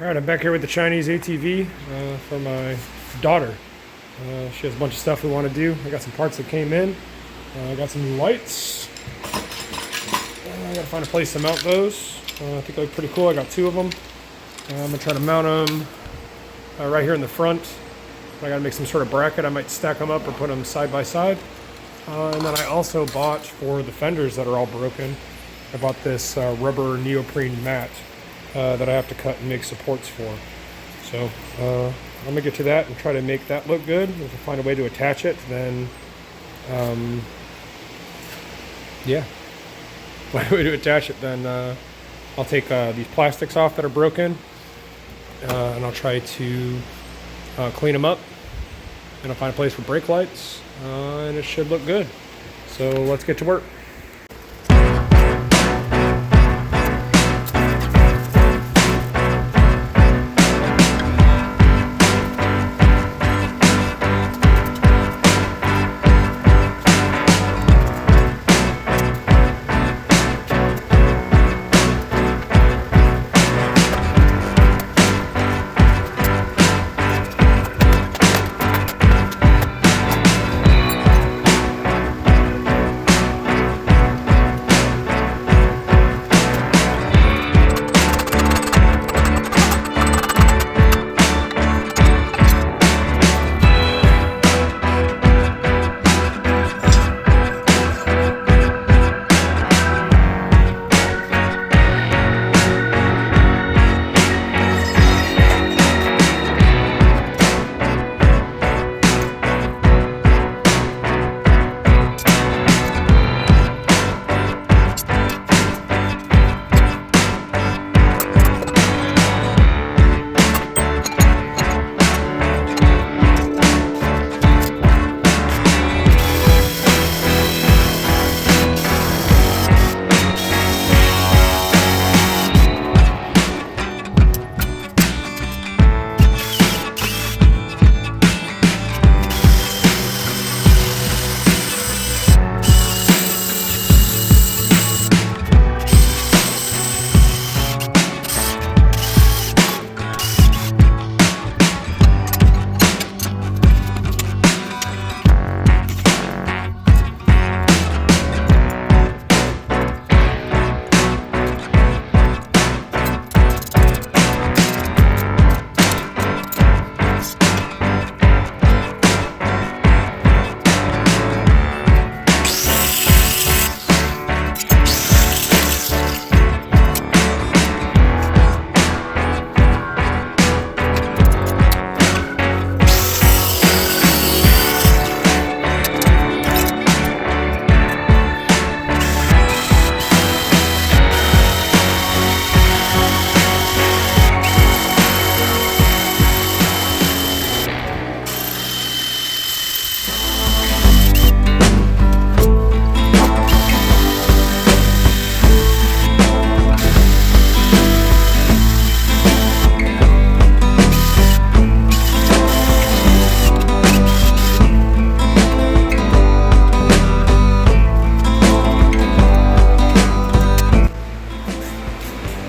All right, I'm back here with the Chinese ATV for my daughter. She has a bunch of stuff we want to do. I got some parts that came in. I got some new lights. I gotta find a place to mount those. I think they look pretty cool. I got two of them. I'm gonna try to mount them right here in the front. I gotta make some sort of bracket. I might stack them up or put them side by side. And then I also bought, for the fenders that are all broken, I bought this rubber neoprene mat that I have to cut and make supports for. So I'm gonna get to that and try to make that look good. If I find a way to attach it, then yeah, find a way to attach it, then I'll take these plastics off that are broken, and I'll try to clean them up, and I'll find a place for brake lights, and it should look good. So let's get to work.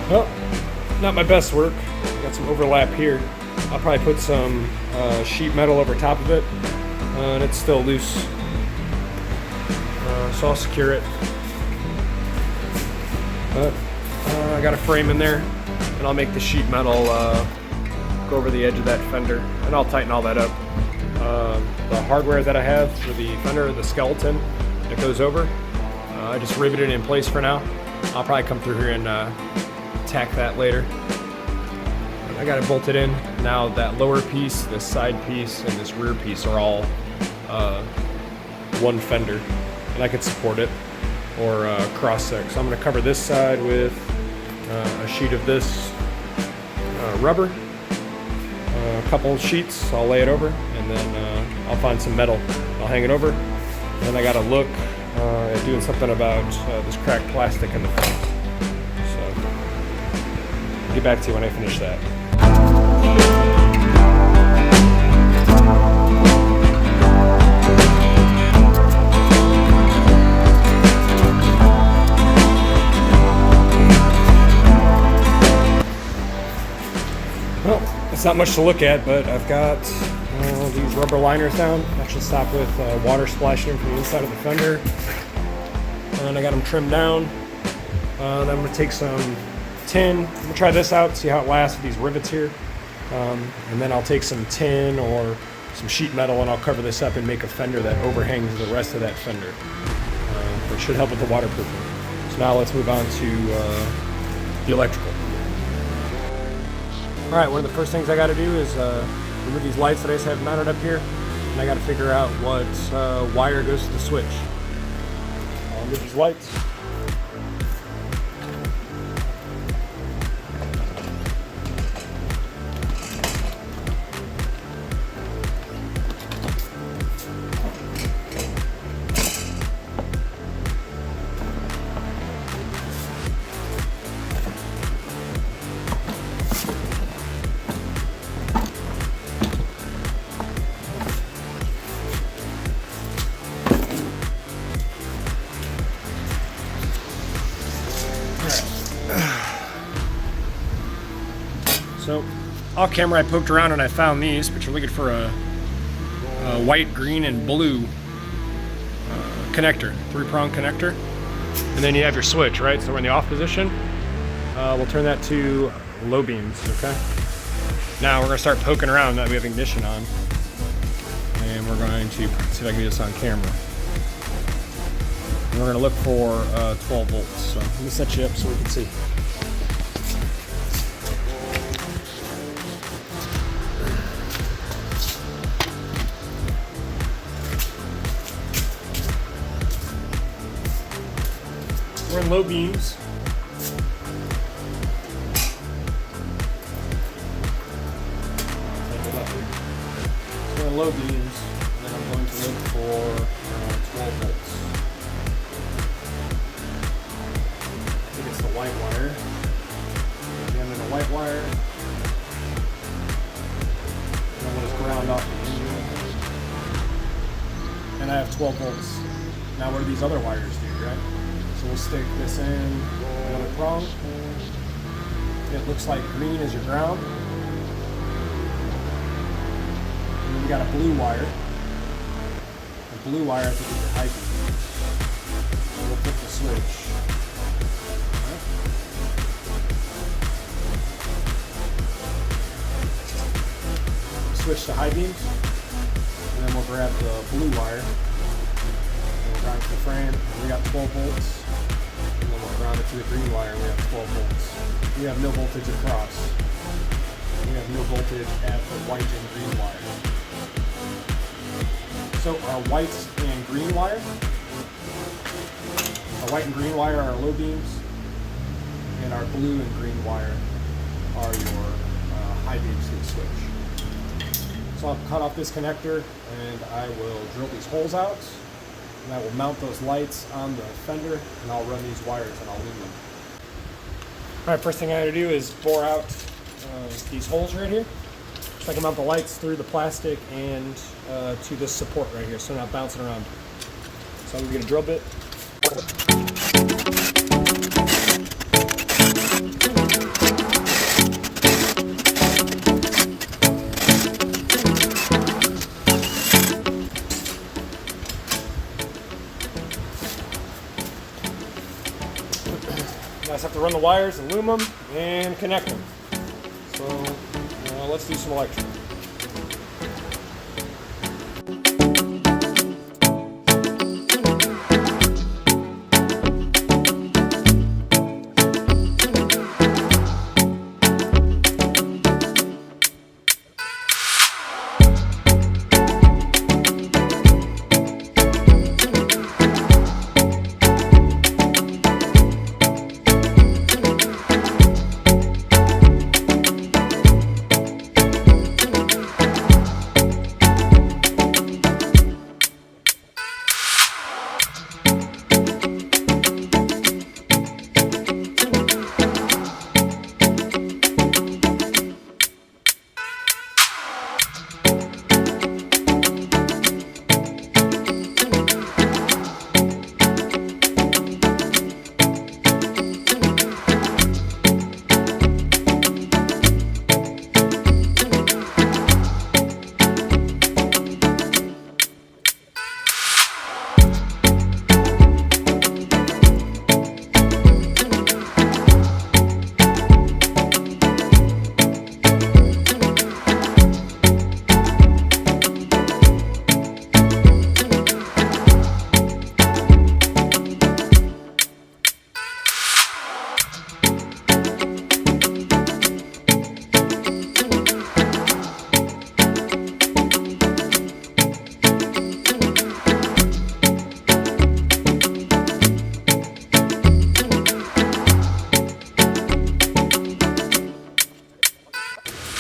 Well, not my best work. Got some overlap here. I'll probably put some sheet metal over top of it, and it's still loose. So I'll secure it. But I got a frame in there, and I'll make the sheet metal go over the edge of that fender, and I'll tighten all that up. The hardware that I have for the fender, the skeleton that goes over, I just riveted it in place for now. I'll probably come through here and tack that later. I got it bolted in. Now that lower piece, this side piece, and this rear piece are all one fender, and I could support it or cross section. So I'm going to cover this side with a sheet of this rubber, a couple sheets. I'll lay it over, and then I'll find some metal. I'll hang it over, and then I got to look at doing something about this cracked plastic in the front. So get back to you when I finish that. It's not much to look at, but I've got these rubber liners down. That should stop with water splashing from the inside of the fender. And I got them trimmed down. Then I'm gonna take some tin. I'm gonna try this out, see how it lasts with these rivets here. And then I'll take some tin or some sheet metal and I'll cover this up and make a fender that overhangs the rest of that fender. Which should help with the waterproofing. So now let's move on to the electrical. All right, one of the first things I got to do is remove these lights that I just have mounted up here, and I got to figure out what wire goes to the switch. I'll remove these lights. So, off camera I poked around and I found these, but you're looking for a white, green, and blue connector, 3-prong connector. And then you have your switch, right? So we're in the off position. We'll turn that to low beams, okay? Now we're gonna start poking around now that we have ignition on. And we're going to see if I can get this on camera. And we're gonna look for 12 volts. So let me set you up so we can see. We're in low beams. We're in low beams, and then I'm going to look for 12 volts. I think it's the white wire. Again, in the white wire. And I'm going to ground off the engine. And I have 12 volts. Now what do these other wires do, right? So we'll stick this in another prong. It looks like green is your ground. And then we got a blue wire. The blue wire I think is your high beam. So we'll flip the switch. Switch to high beams. And then we'll grab the blue wire. And we'll ground to the frame. And we got 12 volts. And then we'll ground it to the green wire and we have 12 volts. We have no voltage across. We have no voltage at the white and green wire. So our white and green wire, are low beams, and our blue and green wire are your high beams to the switch. So I'll cut off this connector and I will drill these holes out. And I will mount those lights on the fender, and I'll run these wires and I'll leave them. All right, first thing I gotta do is bore out these holes right here. So I can mount the lights through the plastic and to this support right here, so they're not bouncing around. So I'm gonna get a drill bit. I just have to run the wires and loom them and connect them. So let's do some electrical.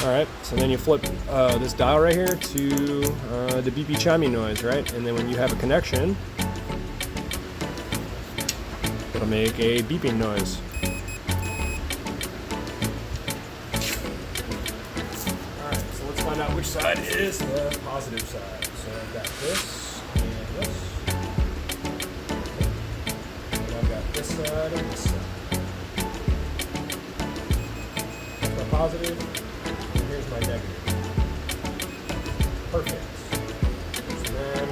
Alright, so then you flip this dial right here to the beepy chiming noise, right? And then when you have a connection, it'll make a beeping noise. Alright, so let's find out which side is the positive side. So I've got this and this. And I've got this side and this side. That's my positive, and here's my negative. Perfect. So then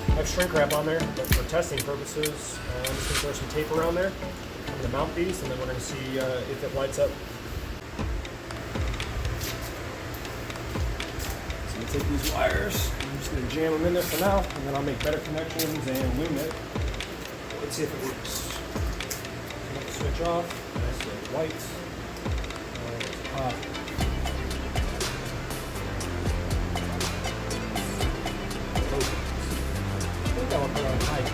I have shrink wrap on there, but for testing purposes, I'm just going to throw some tape around there. I'm going to mount these, and then we're going to see if it lights up. So I'm going to take these wires, I'm just going to jam them in there for now, and then I'll make better connections and loom it. Let's see if it works. I'm going to switch off. Nice little lights. I think I will put on high.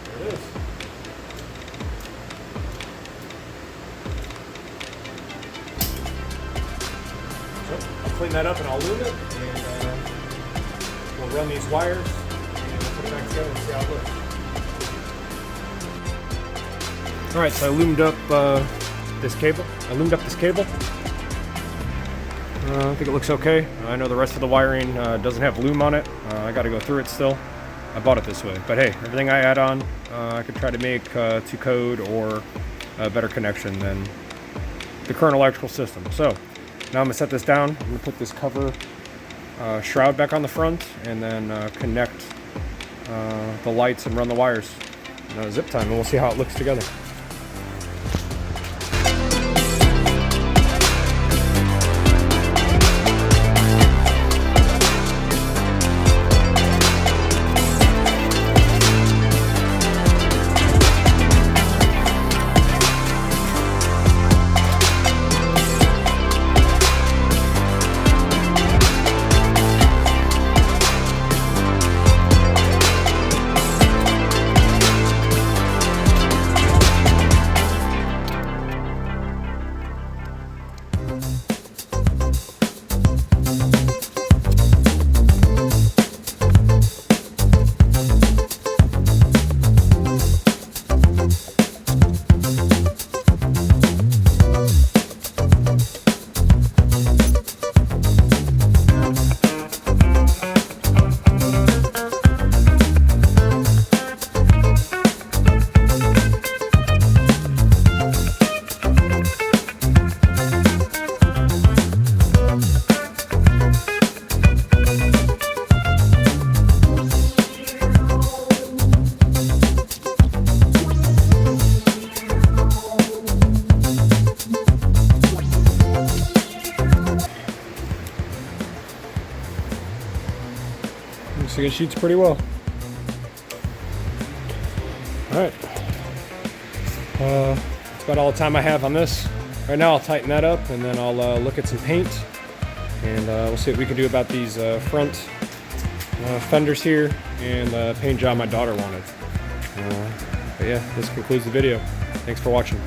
There it is. I'll clean that up and I'll loom it, and we'll run these wires and we'll put it back together and see how it looks. Alright, so I loomed up this cable. I think it looks okay. I know the rest of the wiring doesn't have loom on it. I got to go through it still. I bought it this way. But hey, everything I add on, I could try to make to code or a better connection than the current electrical system. So now I'm going to set this down. I'm going to put this cover shroud back on the front and then connect the lights and run the wires. Zip time, and we'll see how it looks together. Looks like it shoots pretty well. Alright. That's about all the time I have on this. Right now I'll tighten that up and then I'll look at some paint. And we'll see what we can do about these front fenders here and the paint job my daughter wanted. But yeah, this concludes the video. Thanks for watching.